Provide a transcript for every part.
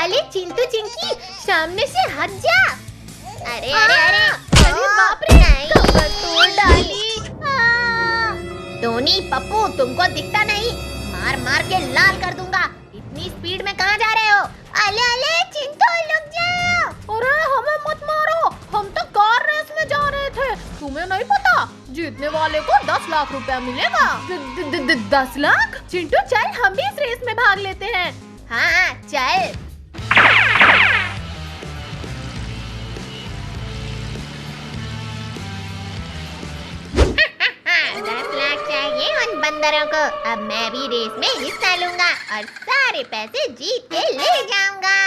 अरे चिंटू चिंकी, सामने से हट जा। अरे अरे अरे अरे बाप रे, कमर तोड़ डाली। टोनी पप्पू, तुमको दिखता नहीं? मार मार के लाल कर दूंगा। इतनी स्पीड में कहाँ जा रहे हो? अले अले चिंटू, रुक जाओ। अरे हमें मत मारो, हम तो कार रेस में जा रहे थे। तुम्हें नहीं पता, जीतने वाले को 10 लाख रुपया मिलेगा। 10 लाख? चिंटू चल, हम भी इस रेस में भाग लेते हैं। हाँ चल। 10 लाख चाहिए उन बंदरों को। अब मैं भी रेस में हिस्सा लूंगा और सारे पैसे जीत के ले जाऊंगा।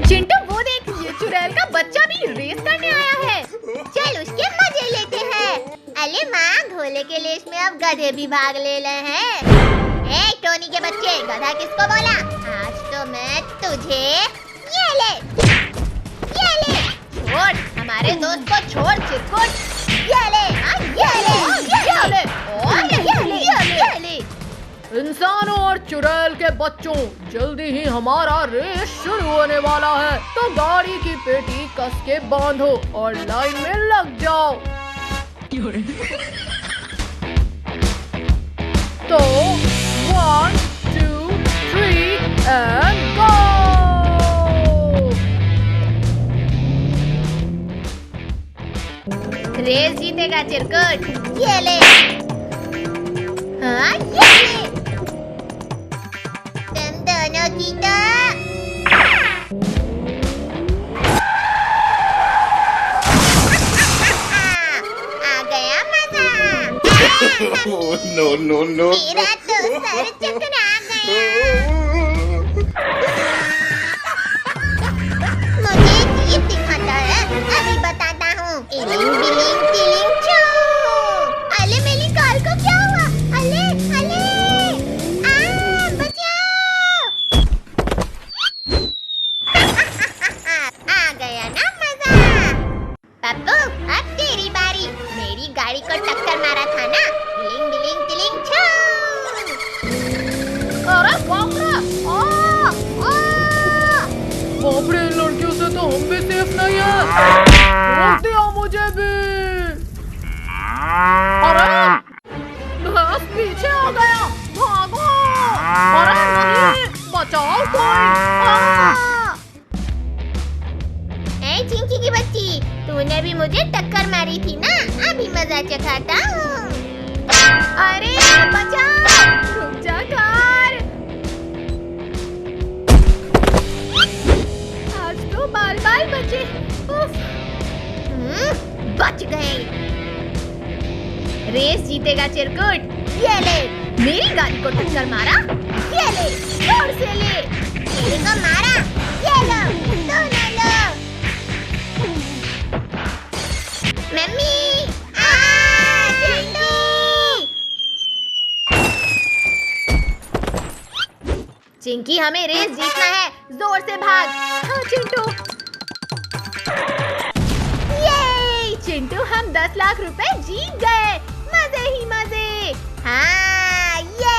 चिंटू वो देख, ये चुड़ैल का बच्चा भी रेस करने आया है। चल उसके मजे लेते हैं। अरे माँ, घोड़े के रेस में अब गधे भी भाग ले रहे हैं। ए टोनी के बच्चे, गधा किसको बोला? आज तो मैं तुझे ये ले छोड़, हमारे दोस्त को छोड़ चिरकुट। ये ले और ये ले। इंसानों और चुड़ैल के बच्चों, जल्दी ही हमारा रेस शुरू होने वाला है, तो गाड़ी की पेटी कस के बांधो और लाइन में लग जाओ। तो 1 2 3 एंड गो। रेस जीतेगा चिरकुट। ये ले। हाँ ये ले। तुम दोनों की तो आ गया मजा। No. मेरा तो सर चकरा गया। मुझे जीप दिखाता है, अभी बताता हूँ। इलिंग बिलिंग तिलिंग चो। अले मेरी कार को क्या हुआ? अले बचाओ। आ गया ना मजा। पप्पू, अब तेरी बारी। मेरी गाड़ी को टक्कर मारा था ना। इलिंग बिलिंग तिलिंग चो। अरे बाप रे, बाप रे, इन लड़कियों से तो हम भी सेफ नहीं है। रोक दिया मुझे भी। अरे बस पीछे आ गया, भागो। अरे नहीं, बचाओ कोई। ए चिंकी की बच्ची, तूने भी मुझे टक्कर मारी थी ना, अभी मजा चखाता हूँ। अरे बचाओ, रुक जा कार। आज तो बाल बाल बचे। उफ। बच गए। रेस जीतेगा चिरकुट। ये ले। मेरी गाड़ी को टक्कर मारा। ये ले, जोर से ले। मेरे को मारा। ये लो, दोनों लो। मम्मी, चिंटू। चिंकी, हमें रेस जीतना है, जोर से भाग। हाँ चिंटू। ये चिंटू, हम 10 लाख रुपए जीत गए। मजे ही मजे। हाँ ये।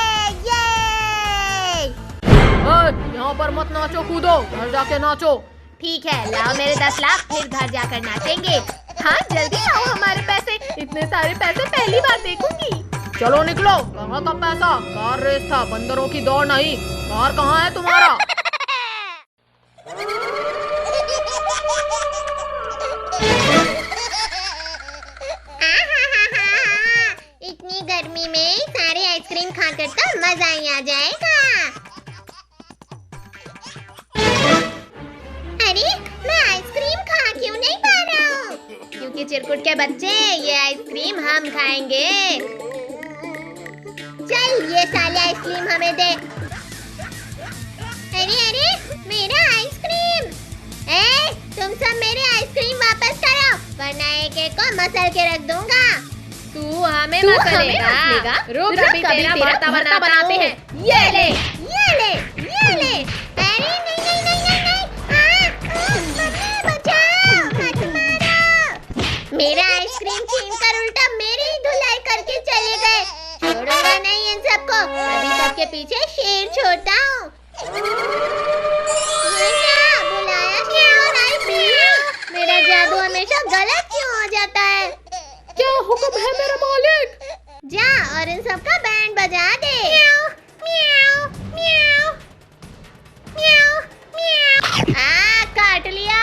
यहाँ पर मत नाचो कूदो, घर जाके नाचो। ठीक है, लाओ मेरे 10 लाख, फिर घर जाकर नाचेंगे। हाँ जल्दी लाओ हमारे पैसे, इतने सारे पैसे पहली बार देखूंगी। चलो निकलो, कहाँ का पैसा? कार रेस था, बंदरों की दौड़ नहीं। कार कहाँ है तुम्हारा? इतनी गर्मी में सारे आइसक्रीम खाकर तो मजा ही आ जाएगा। अरे मैं आइसक्रीम खा क्यों नहीं पा रहा हूँ? क्योंकि चिरकुट के बच्चे, ये आइसक्रीम हम खाएंगे। चल ये साले आइसक्रीम हमें दे। अरे मेरा आइसक्रीम। तुम सब मेरे आइसक्रीम वापस करो, वरना एक को मसल के रख दूंगा। तू हमें मसलेगा? रुक, अभी तेरा भरता बनाते हैं। ये ले। अरे नहीं। मम्मी बचाओ, मत मारो। मेरा आइसक्रीम छीन कर उल्टा मेरी ही धुलाई करके चले गए। के पीछे शेर छोड़ता हूँ। बुलाया क्यों और आई बिल्ली? मेरा जादू हमेशा गलत क्यों हो जाता है? क्या हुक्म है मेरा मालिक? जा और इन सब का बैंड बजा दे। म्याऊ, म्याऊ, म्याऊ, म्याऊ, म्याऊ। काट लिया।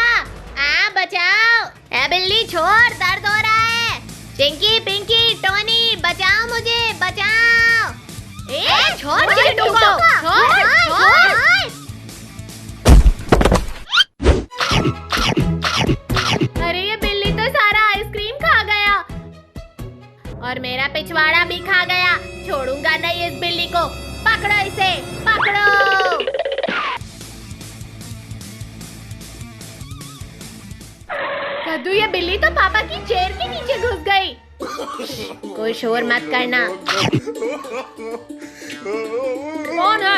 बचाओ। ए बिल्ली छोड़, दर्द हो रहा है। चिंकी, पिंकी, टोनी, बचाओ मुझे, बचाओ। छोड़ चिंटू को, छोड़। अरे ये बिल्ली तो सारा आइसक्रीम खा गया और मेरा पिछवाड़ा भी खा गया। छोड़ूंगा नहीं इस बिल्ली को। पकड़ो इसे, पकड़ो। कद्दू, ये बिल्ली तो पापा की चेयर के नीचे घुस गई। कोई शोर मत करना। कौन है?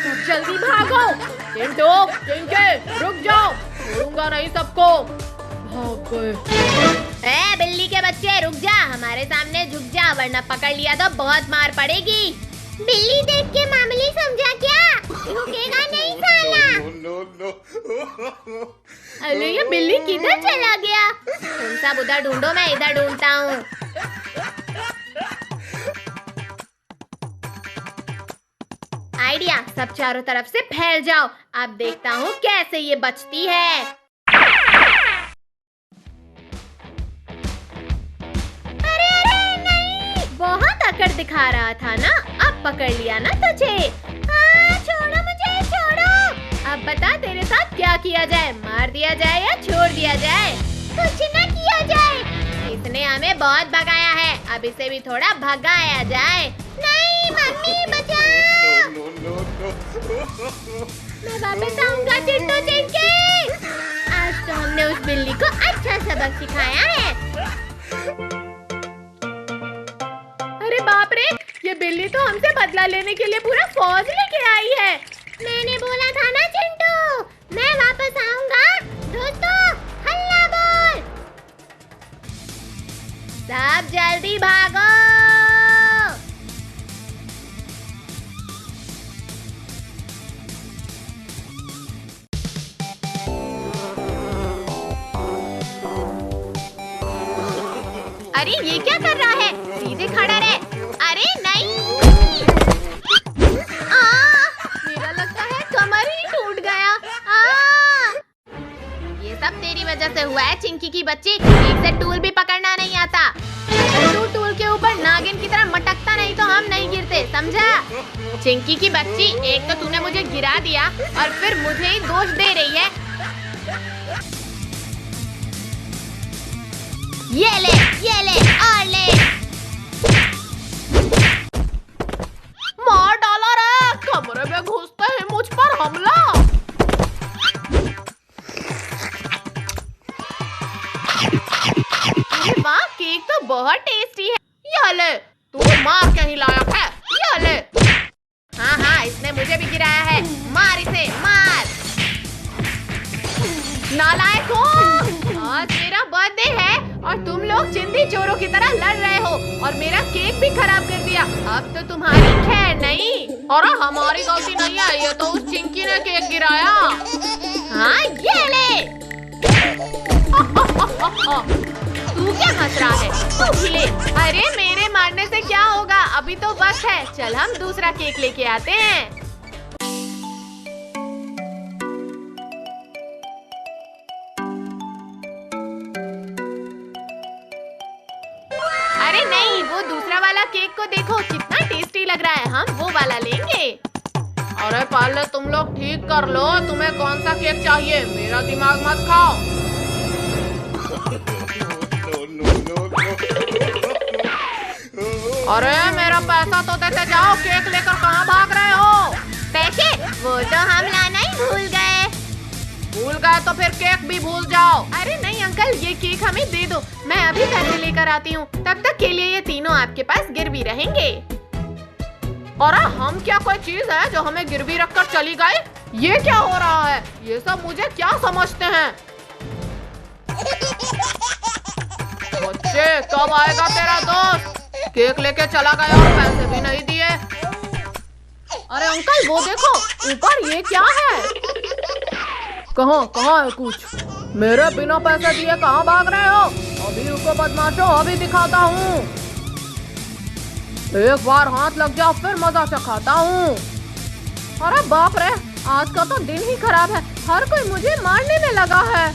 सब जल्दी भागो। चिंटू, चिंके, रुक जाओ, छोड़ूंगा नहीं सबको। भाग गए। बिल्ली के बच्चे, रुक जा। हमारे सामने झुक जा, वरना पकड़ लिया तो बहुत मार पड़ेगी। बिल्ली देख के मामूली समझा क्या? रुकेगा नहीं साला। अरे ये बिल्ली किधर चला गया? तुम सब उधर ढूंढो, मैं इधर ढूंढता हूँ। आइडिया, सब चारों तरफ से फैल जाओ। अब देखता हूँ कैसे ये बचती है। अरे नहीं, बहुत अकड़ दिखा रहा था ना। अब पकड़ लिया ना तुझे। छोड़ो मुझे, छोड़ो। अब बता तेरे साथ क्या किया जाए? मार दिया जाए या छोड़ दिया जाए? कुछ न किया जाए। इसने हमें बहुत भगाया है, अब इसे भी थोड़ा भगाया जाए। नहीं मम्मी, बचाओ। मैं वापस आऊंगा चिंटू, चिंकी। आज तो हमने उस बिल्ली को अच्छा सबक सिखाया है। अरे बाप रे, ये बिल्ली तो हमसे बदला लेने के लिए पूरा फौज लेके आई है। मैंने बोला था ना चिंटू, मैं वापस आऊंगा। दोस्तों, हल्ला बोल। सब जल्दी भागो। अरे ये क्या कर रहा है? सीधे खड़ा रहे। अरे नहीं। मेरा लगता है कमर ही टूट गया। ये सब तेरी वजह से हुआ है चिंकी की बच्ची। ठीक से टूल भी पकड़ना नहीं आता। तू टूल के ऊपर नागिन की तरह मटकता नहीं तो हम नहीं गिरते, समझा? चिंकी की बच्ची, एक तो तूने मुझे गिरा दिया और फिर मुझे ही दोष दे रही है। ये ले और ले। मार डाला रे, कमरे में घुसते ही मुझ पर हमला। अरे वाह, केक तो बहुत टेस्टी है। ये ले, तू मार के ही लायक है। ये ले। हाँ, इसने मुझे भी गिराया है। मार इसे, मार। नालायक हो। आज मेरा बर्थडे है और तुम लोग चिंदी चोरों की तरह लड़ रहे हो और मेरा केक भी खराब कर दिया। अब तो तुम्हारी खैर नहीं। और हमारी गलती नहीं है, ये तो उस चिंकी ने केक गिराया। हाँ, ये ले। तू क्या हंस रहा है? तू भी ले। अरे मेरे मारने से क्या होगा, अभी तो वक्त है। चल हम दूसरा केक लेके आते हैं। अरे नहीं, वो दूसरा वाला केक को देखो, कितना टेस्टी लग रहा है। हम वो वाला लेंगे। अरे पहले तुम लोग ठीक कर लो, तुम्हें कौन सा केक चाहिए? मेरा दिमाग मत खाओ। अरे मेरा पैसा तो देते जाओ, केक लेकर कहाँ भाग रहे हो? पैसे? वो तो हम लाना ही भूल गए। भूल गए तो फिर केक भी भूल जाओ। अरे नहीं अंकल, ये केक हमें दे दो, मैं अभी पैसे लेकर आती हूँ। तब तक के लिए ये तीनों आपके पास गिरवी रहेंगे। और हम क्या कोई चीज है जो हमें गिरवी रखकर चली गई? ये क्या हो रहा है? ये सब मुझे क्या समझते हैं? बच्चे, कब आएगा तेरा दोस्त? केक लेके चला गया और पैसे भी नहीं दिए। अरे अंकल वो देखो ऊपर, ये क्या है? कहाँ है कुछ? मेरे बिना पैसे दिए कहाँ भाग रहे हो? अभी रुको बदमाशों, अभी दिखाता हूँ। एक बार हाथ लग जाओ फिर मजा चखाता हूँ। अरे बाप रे, आज का तो दिन ही खराब है, हर कोई मुझे मारने में लगा है।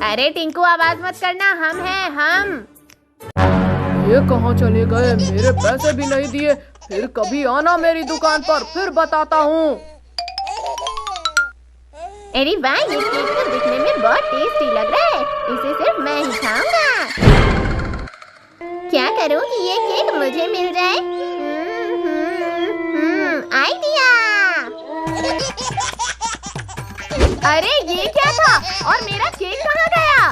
अरे टिंकू आवाज मत करना, हम हैं हम। ये कहाँ चले गए? मेरे पैसे भी नहीं दिए। फिर कभी आना मेरी दुकान पर, फिर बताता हूँ। अरे वाह, ये केक तो दिखने में बहुत टेस्टी लग रहा है, इसे सिर्फ मैं ही खाऊंगा। क्या करूँ कि ये केक मुझे मिल जाए? आइडिया। अरे ये क्या था? और मेरा केक कहाँ गया?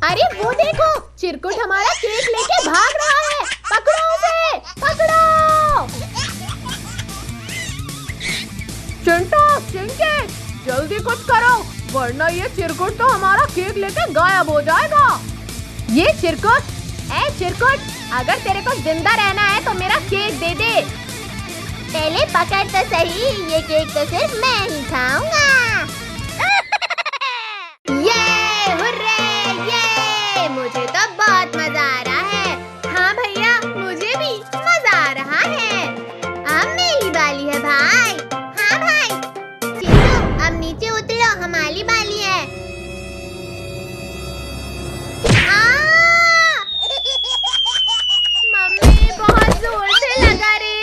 अरे वो देखो, चिरकुट हमारा केक लेके भाग रहा है। पकड़ो उसे, पकड़ो। चिंटू, चिंकी, जल्दी कुछ करो, वरना ये चिरकुट तो हमारा केक लेके गायब हो जाएगा। ये चिरकुट, ए चिरकुट, अगर तेरे को जिंदा रहना है तो मेरा केक दे दे। पहले पकड़ तो सही, ये केक तो सिर्फ मैं ही खाऊंगा। ये हुर्रे, ये मुझे तो बहुत मजा आ रहा है। हाँ भैया, मुझे भी मजा आ रहा है। अब मेरी बारी है भाई। हाँ भाई, चिंटू अब नीचे उतरो, हमारी बारी है। मम्मी बहुत जोर से लगा रे।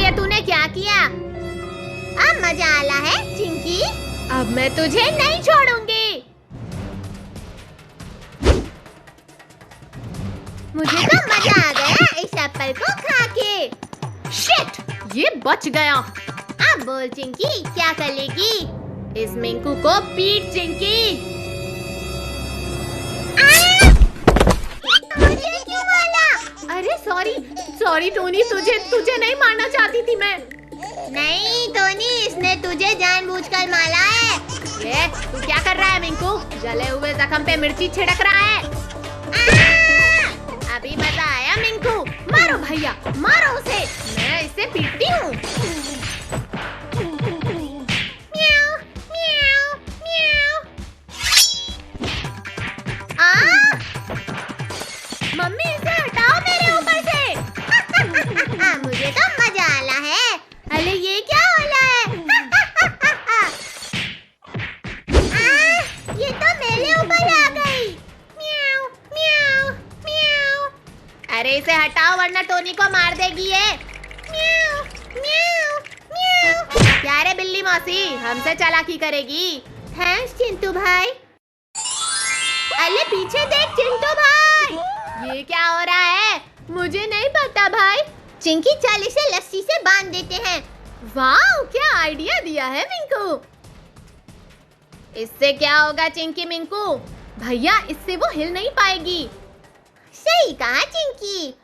ये तूने क्या किया? अब मजा आला है चिंकी? अब मैं तुझे नहीं छोड़ूंगी। मुझे तो मजा आ गया इस एप्पल को खा के। शिट, ये बच गया। अब बोल चिंकी, क्या करेगी? इस मिंकू को पीट चिंकी। मुझे क्यों मारा? अरे सॉरी टोनी, तुझे नहीं मारना चाहती थी मैं। नहीं टोनी, इसने तुझे जानबूझकर मारा है। ये तू क्या कर रहा है मिंकू? जले हुए जख्म पे मिर्ची छिड़क रहा है। अभी मजा आया मिंकू। मारो भैया, मारो उसे, मैं इसे पीटती हूँ। म्याऊ, म्याऊ, म्याऊ। मम्मी इसे हटाओ मेरे ऊपर से। मुझे तो मजा आला है। अरे ये क्या हो रहा है? ये तो मेरे ऊपर आ गई। म्याऊ, म्याऊ, म्याऊ। अरे इसे हटाओ वरना टोनी को मार देगी ये। म्याऊ, म्याऊ, म्याऊ। क्या रे बिल्ली मौसी, हमसे चालाकी करेगी? थैंक्स चिंटू भाई। अरे पीछे देख चिंटू भाई। ये क्या हो रहा है? मुझे नहीं पता भाई। चिंकी, चल इसे लस्सी से बांध देते हैं। वाह, क्या आइडिया दिया है मिंकू। इससे क्या होगा चिंकी मिंकू? भैया, इससे वो हिल नहीं पाएगी। सही कहा चिंकी।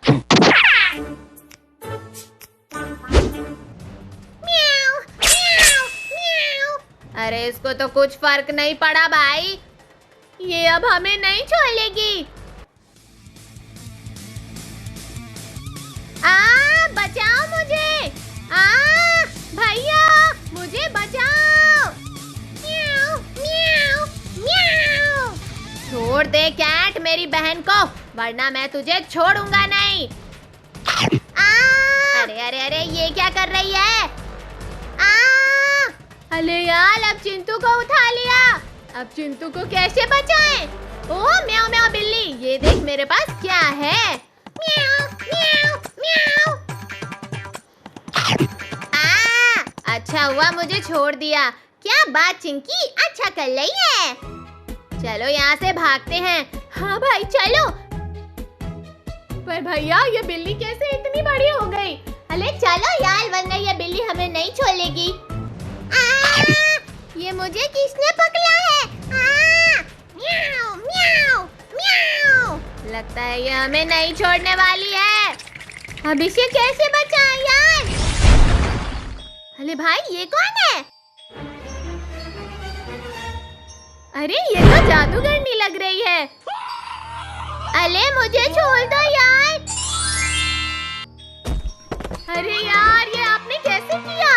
म्याऊ, म्याऊ, म्याऊ। अरे इसको तो कुछ फर्क नहीं पड़ा भाई, ये अब हमें नहीं छोड़ेगी। बचाओ मुझे। भैया, मुझे बचाओ। म्याऊ, म्याऊ, म्याऊ। छोड़ दे कैट मेरी बहन को, वरना मैं तुझे छोड़ूंगा नहीं। अरे अरे अरे, ये क्या कर रही है? अरे यार, अब चिंटू को उठा लिया। अब चिंटू को कैसे बचाएं? ओह म्याऊ म्याऊ बिल्ली, ये देख मेरे पास क्या है। म्याऊ, म्याऊ, म्याऊ। अच्छा हुआ मुझे छोड़ दिया। क्या बात चिंकी, अच्छा कर रही है। चलो यहाँ से भागते हैं। हाँ भाई चलो। पर भैया, ये बिल्ली कैसे इतनी बड़ी हो गई? अरे चलो यार, वरना ये बिल्ली हमें नहीं छोड़ेगी। ये मुझे किसने पकड़ा है? म्याऊ, म्याऊ, म्याऊ। लगता है ये हमें नहीं छोड़ने वाली है। अब इसे कैसे बचाएं यार? अरे भाई, ये कौन है? अरे ये तो जादूगरनी लग रही है। अले मुझे छोड़ दो यार। अरे यार ये आपने कैसे किया?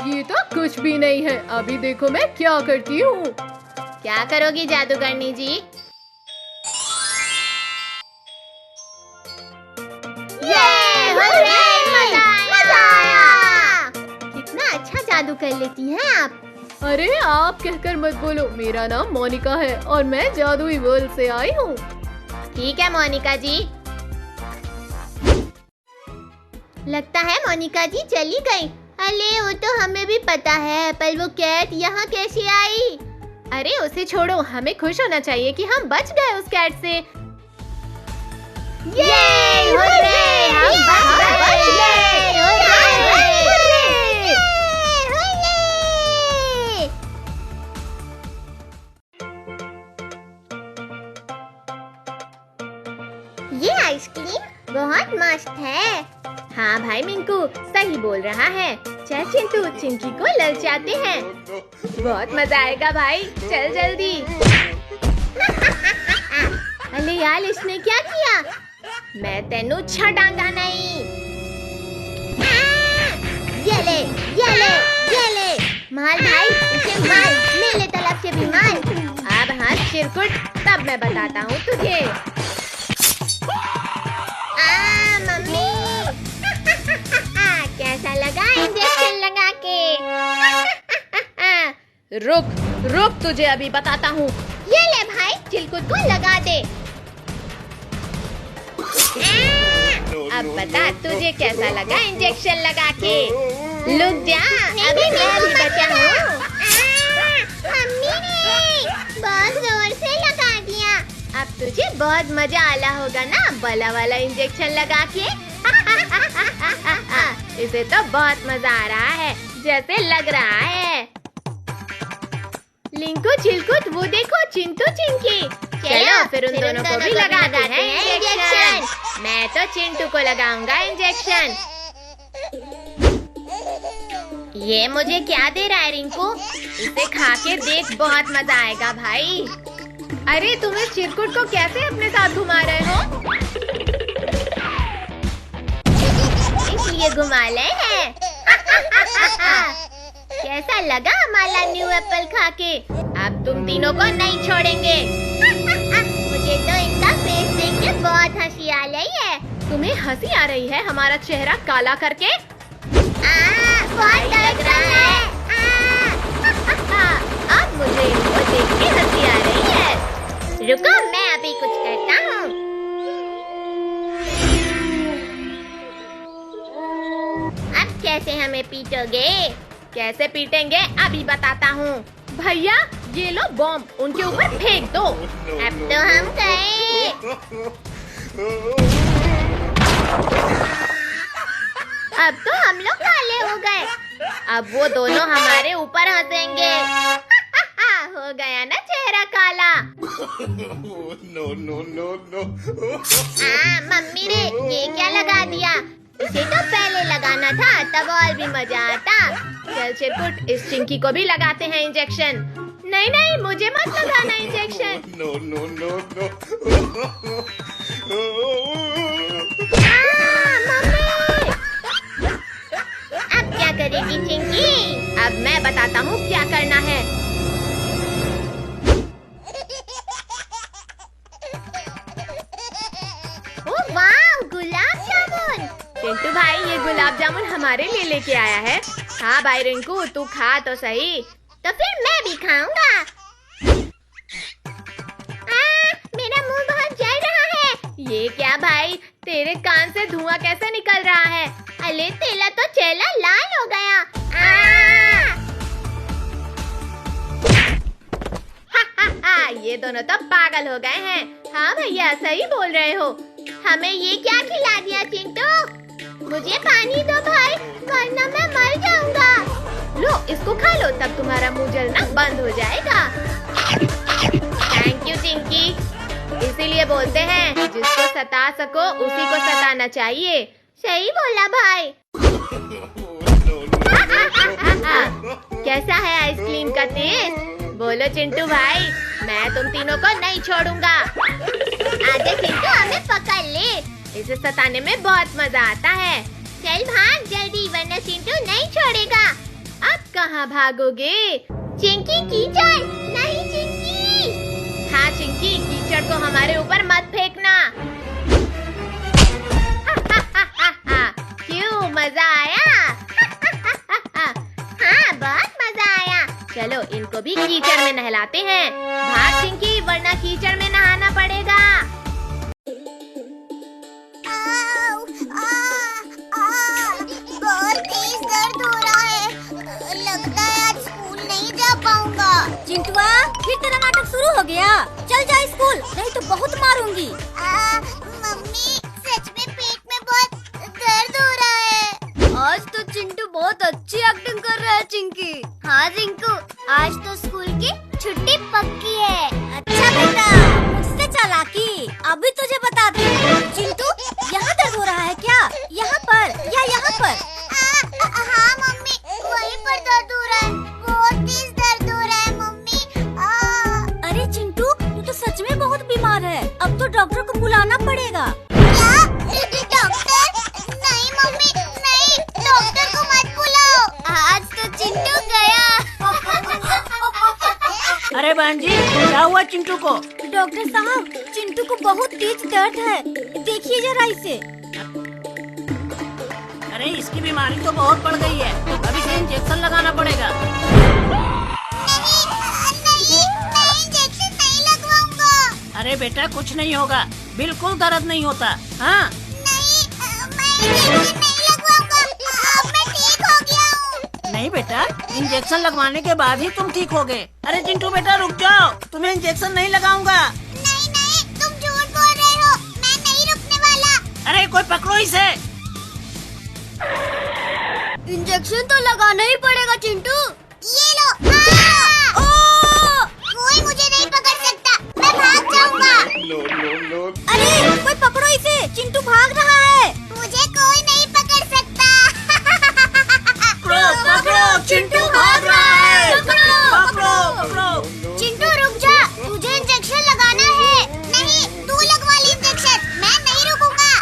ये तो कुछ भी नहीं है। अभी देखो मैं क्या करती हूँ। क्या करोगी जादूगरनी जी? ये मजा आया। कितना अच्छा जादू कर लेती हैं आप। अरे आप कहकर मत बोलो, मेरा नाम मोनिका है और मैं जादुई वर्ल्ड से आई हूँ। ठीक है मोनिका जी। लगता है मोनिका जी चली गई। अरे वो तो हमें भी पता है, पर वो कैट यहाँ कैसे आई? अरे उसे छोड़ो, हमें खुश होना चाहिए कि हम बच गए उस कैट से। ये हुर्रे, हम बच गए। ये आइसक्रीम बहुत मस्त है। हाँ भाई मिंकू सही बोल रहा है। चल चिंटू चिंकी को ललचाते हैं। बहुत मजा आएगा भाई, चल जल्दी। अरे यार इसने क्या किया? मैं तेनू छड़ांगा नहीं। ये ले, ये ले, ये ले। मार भाई, इसे मार। मेरे तरफ से भी मार। अब हाँ चिरकुट, तब मैं बताता हूँ तुझे। मम्मी। कैसा लगा इंजेक्शन लगा के? रुक रुक, तुझे अभी बताता हूँ। ये ले भाई, चिलकुट को लगा दे। अब बता तुझे कैसा लगा इंजेक्शन लगा के। लुक जा, अभी मैं भी बचा हूँ। मम्मी ने बहुत जोर से लगा दिया। अब तुझे बहुत मजा आला होगा ना बला वाला इंजेक्शन लगा के। इसे तो बहुत मजा आ रहा है, जैसे लग रहा है। लिंकू चिलकुट वो देखो चिंटू चिंकी। चलो फिर उन दोनों को भी लगा देते हैं इंजेक्शन। मैं तो चिंटू को लगाऊंगा इंजेक्शन। ये मुझे क्या दे रहा है रिंकू? इसे खा के देख, बहुत मजा आएगा भाई। अरे तुम इस चिरकुट को कैसे अपने साथ घुमा रहे हो? इसलिए घुमा ले हैं। कैसा लगा हमारा न्यू एप्पल खा के? अब तुम तीनों को नहीं छोड़ेंगे। मुझे तो इनका फेस देख के बहुत हंसी आ रही है। तुम्हें हंसी आ रही है हमारा चेहरा काला करके? बहुत लग रहा है। अब मुझे इनको देख के हंसी आ रही है। रुको मैं अभी कुछ करता हूँ। अब कैसे हमें पीटोगे? कैसे पीटेंगे अभी बताता हूँ। भैया ये लो बॉम्ब, उनके ऊपर फेंक दो। अब तो हम गए। अब तो हम लोग काले हो गए। अब वो दोनों हमारे ऊपर हंसेंगे। हो गया ना चेहरा काला। No. मम्मी ने ये क्या लगा दिया? इसे तो पहले लगाना था, तब और भी मजा आता। चल चिरकुट, इस चिंकी को भी लगाते हैं इंजेक्शन। नहीं नहीं, मुझे मत लगाना इंजेक्शन। No. मम्मी! अब क्या करेगी चिंकी? अब मैं बताता हूँ क्या करना है। ओह वाह, गुलाब जामुन। चिंटू भाई ये गुलाब जामुन हमारे लिए लेके आया है। हाँ भाई रिंकू तू खा तो सही। तो फिर मैं भी खाऊंगा। मेरा मुंह बहुत जल रहा है। ये क्या भाई, तेरे कान से धुआं कैसे निकल रहा है? अरे तेरा तो चेहरा लाल हो गया। ये दोनों तो पागल हो गए हैं। हाँ भैया सही बोल रहे हो। हमें ये क्या खिला दिया चिंटू? मुझे पानी दो भाई, वरना मैं मर जाऊंगा। लो इसको खा लो, तब तुम्हारा मुंह जलना बंद हो जाएगा। Thank you Chinki. इसीलिए बोलते हैं जिसको सता सको उसी को सताना चाहिए। सही बोला भाई। कैसा है आइसक्रीम का टेस्ट? बोलो चिंटू भाई, मैं तुम तीनों को नहीं छोड़ूंगा। आजा चिंटू, हमें पकड़ ले। इसे सताने में बहुत मजा आता है। चल भाग जल्दी, वरना चिंटू नहीं छोड़ेगा। अब कहाँ भागोगे? चिंकी कीचड़, नहीं चिंकी। हाँ चिंकी, कीचड़ को हमारे ऊपर मत फेंकना। क्यों, मजा आया? हाँ, बहुत मजा आया। चलो इनको भी कीचड़ में नहलाते हैं। भाग चिंकी, वरना कीचड़ में नहाना पड़ेगा। बहुत तेज दर्द हो रहा है। लगता है आज स्कूल नहीं जा पाऊंगा। चिंटुआ, फिर तेरा नाटक शुरू हो गया। चल जा स्कूल, नहीं तो बहुत मारूंगी। मम्मी, सच में पेट में बहुत दर्द हो रहा है। आज तो चिंटू बहुत अच्छी एक्टिंग कर रहा है चिंकी। हाँ रिंकू, आज तो स्कूल की छुट्टी पक्की है। अच्छा बेटा, मुझसे चालाकी अभी तुझे बता दे। चिंटू, यहाँ दर्द हो रहा है क्या? यहाँ पर या यहाँ पर? हाँ मम्मी, वहीं पर दर्द हो रहा है। बहुत तेज दर्द हो रहा है मम्मी। अरे चिंटू, तू तो सच में बहुत बीमार है। अब तो डॉक्टर को बुलाना पड़ेगा। क्या? डॉक्टर? नहीं मम्मी, नहीं, डॉक्टर को मत बुलाओ। आज तो चिंटू गया। अरे बहन जी, क्या हुआ चिंटू को? डॉक्टर साहब, चिंटू को बहुत तेज दर्द है, देखिए जरा इसे। अरे इसकी बीमारी तो बहुत बढ़ गई है, अब इसे इंजेक्शन लगाना पड़ेगा। नहीं, इंजेक्शन नहीं लगवाऊंगा। अरे बेटा, कुछ नहीं होगा, बिल्कुल दर्द नहीं होता। हाँ नहीं, मैं इंजेक्शन नहीं लगवाऊंगा। अब मैं ठीक हो गया हूँ। नहीं बेटा, इंजेक्शन लगवाने के बाद ही तुम ठीक होगे। अरे चिंटू बेटा रुक जाओ, तुम्हें इंजेक्शन नहीं लगाऊंगा। नहीं, तुम झूठ बोल रहे हो। मैं नहीं रुकने वाला। अरे कोई पकड़ो इसे। इंजेक्शन तो लगाना ही पड़ेगा चिंटू। ये लो। कोई मुझे नहीं पकड़ सकता, मैं भाग जाऊंगा। अरे कोई पकड़ो इसे, चिंटू भाग रहा है। मुझे कोई नहीं पकड़ सकता। पकड़ो, चिंटू भाग रहा है। पकड़ो। चिंटू रुक जा, तुझे इंजेक्शन लगाना है। नहीं, तू लगवा ली इंजेक्शन, मैं नहीं रुकूंगा।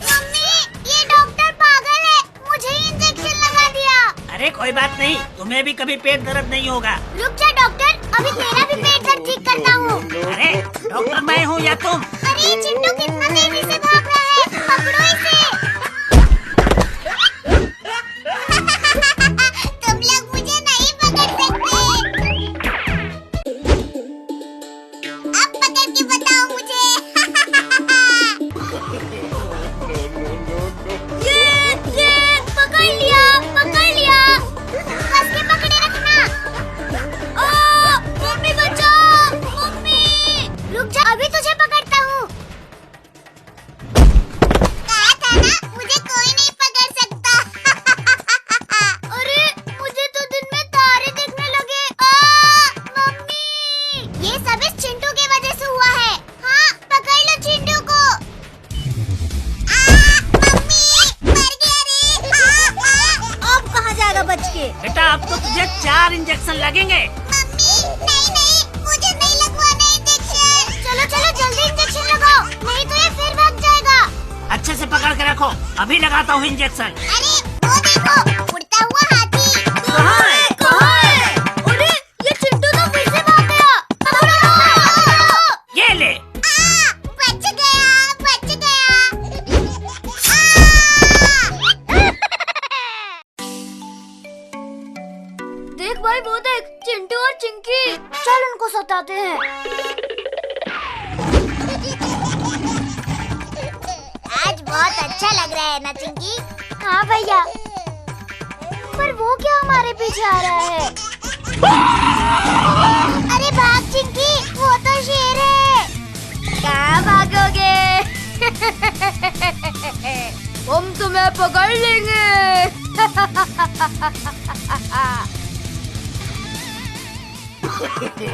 मम्मी, ये डॉक्टर पागल है, मुझे इंजेक्शन लगा दिया। अरे कोई बात नहीं, तुम्हें भी कभी पेट दर्द नहीं होगा। रुक जा डॉक्टर, अभी तेरा भी पेट दर्द ठीक करता हूँ। अरे डॉक्टर मैं हूँ या तुम? अरे चिंटू कितना तेजी से भाग रहा है, पकड़ो इसे। तुम लोग मुझे नहीं पकड़ सकते। अब पकड़ के बताओ मुझे। ये पकड़ लिया। बस के पकड़े रखना। मम्मी बचाओ, मम्मी। रुक जा, अभी तुझे पकड़ता हूँ। कहा था ना, मुझे कोई नहीं पकड़ सकता। अरे मुझे तो दिन में तारे दिखने लगे। मम्मी, ये सब इस चिंटू की वजह से हुआ है। हाँ, पकड़ लो चिंटू को। मम्मी, मर गया रे। अब कहाँ जाएगा बच के? बेटा अब तो तुझे 4 इंजेक्शन लगेंगे। मम्मी, नहीं, मुझे नहीं लगवाना इंजेक्शन। चलो जल्दी इंजेक्शन लगाओ, नहीं तो ये फिर भाग जाएगा। अच्छे से पकड़ के रखो, अभी लगाता हूँ इंजेक्शन। अरे वो देखो, उड़ता हुआ हाथी। कहाँ है? अरे ये चिंटू तो फिर से भाग गया। ये ले। बच गया। देख भाई, वो देख, चिंटू और चिंकी। चल उनको सताते हैं। आज बहुत अच्छा लग रहा है ना चिंकी? हाँ भैया, पर वो क्या हमारे पीछे आ रहा है? अरे भाग चिंकी, वो तो शेर है। कहाँ भागोगे? हम तुम्हें पकड़ लेंगे।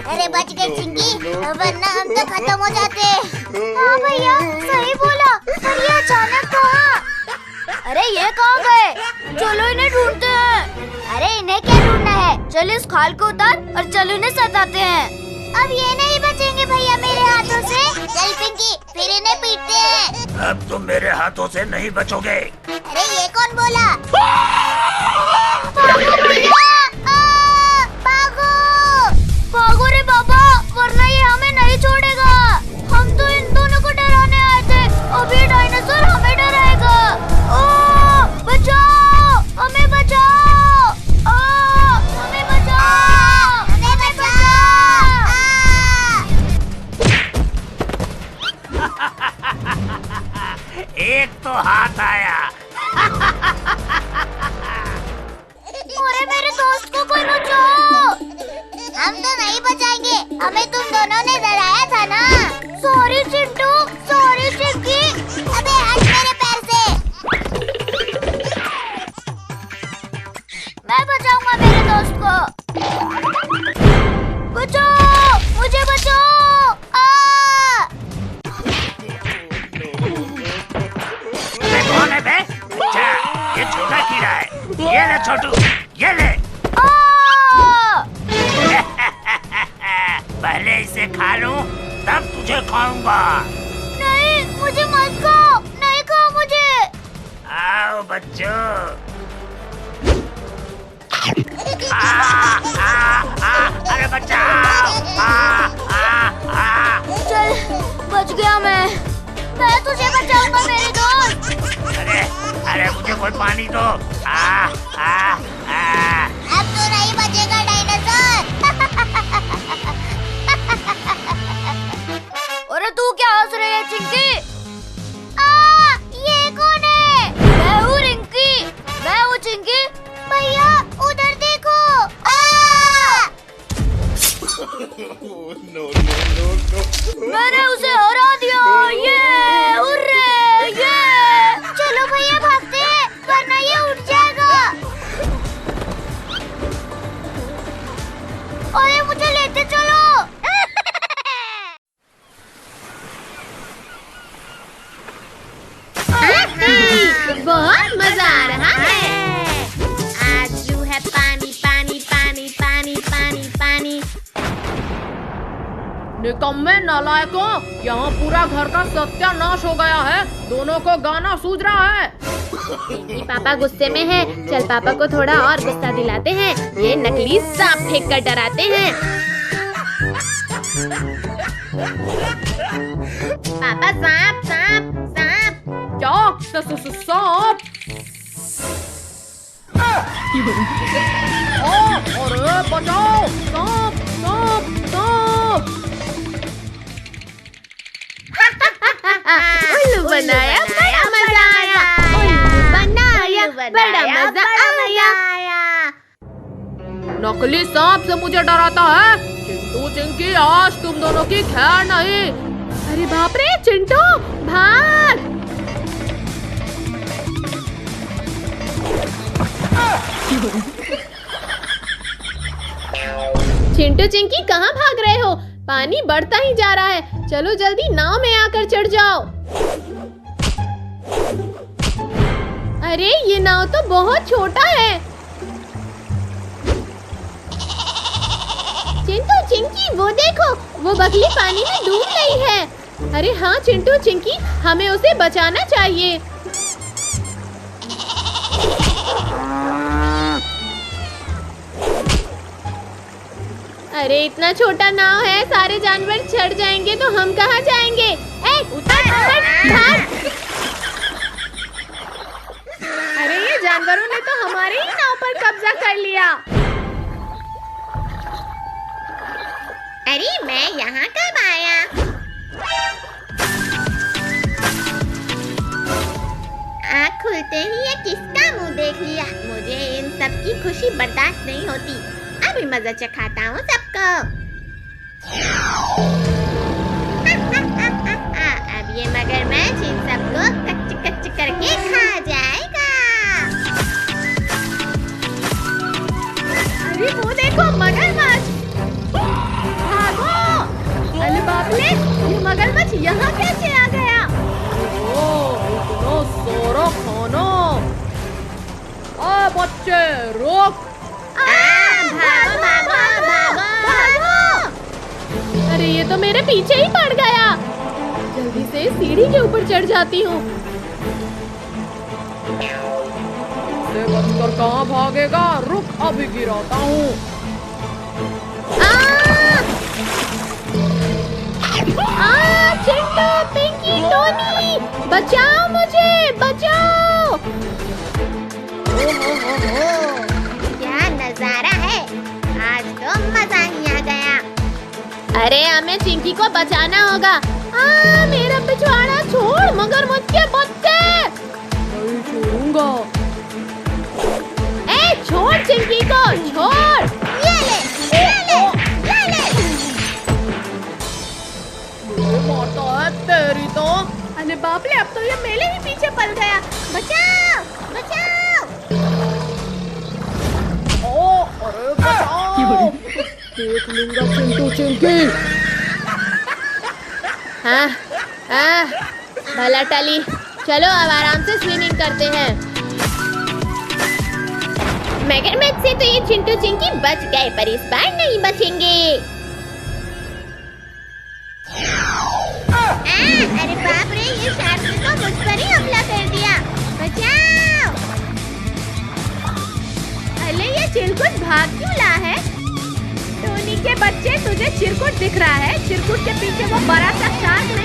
अरे बच गए चिंकी, वरना हम तो खत्म हो जाते। हाँ भैया, सही बोला, पर ये अचानक कहाँ? अरे ये कहाँ गए? चलो इन्हें ढूंढते हैं। अरे इन्हें क्या ढूंढना है? चल इस खाल को उतार और चलो इन्हें सताते हैं। अब ये नहीं बचेंगे भैया मेरे हाथों से। चल पिंकी, फिर इन्हें पीटते हैं। अब तुम मेरे हाथों से नहीं बचोगे। अरे ये कौन बोला? भागो भैया! भागो! भागो रे बाबा, वरना ये हमें नहीं छोड़ेगा। हम तो इन दोनों को डराने आए थे, अब ये डायनासोर हमें डराएगा। ओ, बचाओ! हमें बचाओ! हमें बचाओ! हमें बचाओ! एक तो हाथ आया। अरे मेरे दोस्त को कोई बचाओ! हम तो नहीं बचाएंगे, हमें तुम दोनों ने डराया था ना। Sorry Chintu, sorry Chinki. अबे हट मेरे पैर से। मैं बचाऊंगा मेरे दोस्त को। बचाओ, मुझे बचाओ। ये कौन है बे? अच्छा, ये छोटा कीड़ा है। ये ले छोटू, ये ले। पहले इसे खा लूं, तब तुझे खाऊंगा। नहीं, मुझे मत खाओ, नहीं खाओ मुझे। आओ बच्चों। अरे बचाओ। चल, बच गया मैं तुझे बचाऊंगा मेरे दोस्त। अरे मुझे कोई पानी दो। अब तो नहीं बचेगा डायनासोर। अरे तू क्या हंस रही है चिंकी? ये कौन है? मैं हूँ रिंकी। मैं हूँ चिंकी। भैया उधर देखो। मैंने उसे हरा दिया। ये हुर्रे, ये चलो भैया भागते हैं, वरना ये उठ जाएगा। अरे मुझे लेते चलो। बहुत मजा आ रहा है। आज जो है पानी पानी पानी पानी पानी पानी। निकम्मे नालायकों, यहाँ पूरा घर का सत्यानाश हो गया है। दोनों को गाना सूझ रहा है। पापा गुस्से में है, चल पापा को थोड़ा और गुस्सा दिलाते हैं। ये नकली सांप फेंक कर डराते हैं। पापा सांप सांप सांप। क्या? सांप? अरे बचाओ! सांप सांप सांप! उल्लू बनाया, बड़ा मजा आया। उल्लू बनाया, बड़ा मजा आया। नकली सांप से मुझे डराता है। चिंटू चिंकी, आज तुम दोनों की खैर नहीं। अरे बाप रे चिंटू, भाग! चिंटू चिंकी कहाँ भाग रहे हो? पानी बढ़ता ही जा रहा है। चलो जल्दी नाव में आकर चढ़ जाओ। अरे ये नाव तो बहुत छोटा है। चिंटू चिंकी वो देखो, वो बगली पानी में डूब रही है। अरे हाँ चिंटू चिंकी, हमें उसे बचाना चाहिए। अरे इतना छोटा नाव है, सारे जानवर चढ़ जाएंगे तो हम कहाँ जाएंगे? उतर भाग! अरे ये जानवरों ने तो हमारे ही नाव पर कब्जा कर लिया। अरे मैं यहाँ कब आया? आँख खुलते ही ये किसका मुंह देख लिया। मुझे इन सब की खुशी बर्दाश्त नहीं होती। अभी मजा चखाता हूँ सबको। अब ये मगरमच्छ इन सबको कच्च कच्च करके खा जाएगा। अरे वो देखो मगरमच्छ, भागो! अरे बाप रे, ये मगरमच्छ यहाँ कैसे आ गया? ओह, इतना सारा खाना! बच्चे रुक। भागो भागो भागो भागो। अरे ये तो मेरे पीछे ही पड़ गया। जल्दी से सीढ़ी के ऊपर चढ़ जाती हूँ। इससे बचकर कहाँ भागेगा? रुक, अभी गिराता हूँ। चिंटू, पिंकी, टोनी, बचाओ मुझे, बचाओ। क्या नजारा है, आज तो मजा ही आ गया। अरे हमें चिंकी को बचाना होगा। मेरा पिछवाड़ा छोड़ मगरमच्छ के बच्चे। नहीं छोड़ूंगा। ए छोड़ चिंकी को, छोड़। ये ले। माता है तेरी तो। अरे बाप रे, अब तो ये मेरे ही पीछे पल गया। बचाओ बचाओ। अरे बचाओ। देख लूंगा चिंटू चिंकी। भला टली। चलो अब आराम से स्विमिंग करते हैं। मगरमच्छ से तो ये चिंटू चिंकी बच गए, पर इस बार नहीं बचेंगे। अरे बाप रे, ये शार्क ने तो मुझ पर ही हमला कर दिया। बचाओ। अरे ये चिरकुट भाग क्यों ला है? टोनी के बच्चे, तुझे चिरकुट दिख रहा है? चिरकुट के पीछे वो बड़ा सा शार्क